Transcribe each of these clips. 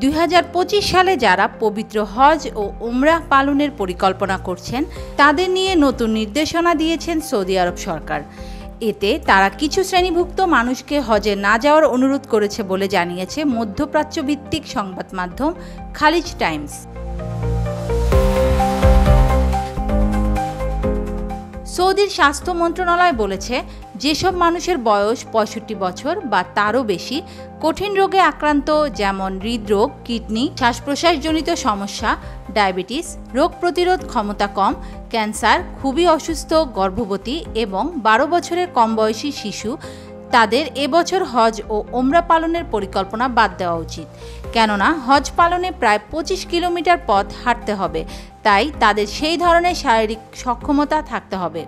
2025 সালে যারা পবিত্র হজ ও উমরাহ পালনের পরিকল্পনা করছেন তাদের নিয়ে নতুন নির্দেশনা দিয়েছেন সৌদি আরব সরকার। এতে তারা কিছু শ্রেণীভুক্ত মানুষকে হজে না যাওয়ার অনুরোধ করেছে বলে জানিয়েছে মধ্যপ্রাচ্য ভিত্তিক সংবাদ মাধ্যম খালিজ টাইমস। সৌদির স্বাস্থ্য মন্ত্রণালয় বলেছে, যেসব মানুষের বয়স 65 বছর বা তারও বেশি, কঠিন রোগে আক্রান্ত যেমন হৃদরোগ, কিডনি, শ্বাস-প্রশ্বাসজনিত সমস্যা, ডায়াবেটিস, রোগ প্রতিরোধ ক্ষমতা কম, ক্যান্সার, খুবই অসুস্থ, গর্ভবতী এবং 12 বছরের কম বয়সী শিশু, তাদের এবছর হজ ও ওমরা পালনের পরিকল্পনা বাদ দেওয়া উচিত। কেননা হজ পালনে প্রায় 25 কিলোমিটার পথ হাঁটতে হবে, তাই তাদের সেই ধরনের শারীরিক সক্ষমতা থাকতে হবে।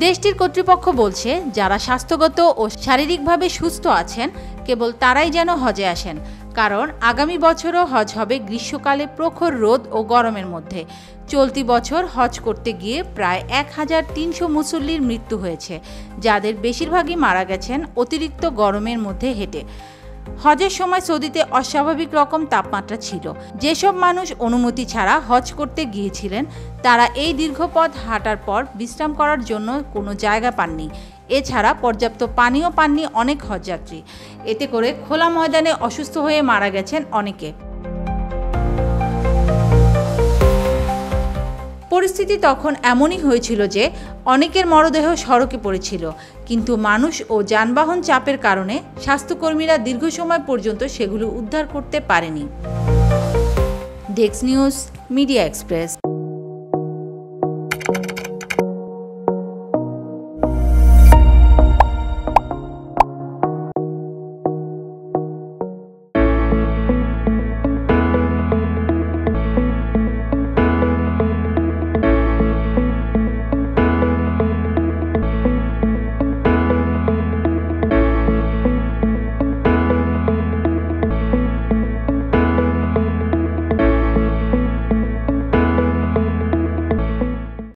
দেশটির কর্তৃপক্ষ বলছে, যারা স্বাস্থ্যগত ও শারীরিকভাবে সুস্থ আছেন কেবল তারাই যেন হজে আসেন, কারণ আগামী বছরও হজ হবে গ্রীষ্মকালে প্রখর রোদ ও গরমের মধ্যে। চলতি বছর হজ করতে গিয়ে প্রায় 1300 মুসল্লির মৃত্যু হয়েছে, যাদের বেশিরভাগই মারা গেছেন অতিরিক্ত গরমের মধ্যে হেঁটে। হজের সময় সৌদিতে অস্বাভাবিক রকম তাপমাত্রা ছিল। যেসব মানুষ অনুমতি ছাড়া হজ করতে গিয়েছিলেন তারা এই দীর্ঘ পথ হাঁটার পর বিশ্রাম করার জন্য কোনো জায়গা পাননি। এছাড়া পর্যাপ্ত পানিও পাননি অনেক হজযাত্রী। এতে করে খোলা ময়দানে অসুস্থ হয়ে মারা গেছেন অনেকে। পরিস্থিতি তখন এমনই হয়েছিল যে অনেকের মরদেহ সড়কে পড়েছিল, কিন্তু মানুষ ও যানবাহন চাপের কারণে স্বাস্থ্যকর্মীরা দীর্ঘ সময় পর্যন্ত সেগুলো উদ্ধার করতে পারেনি। Desk news, media express.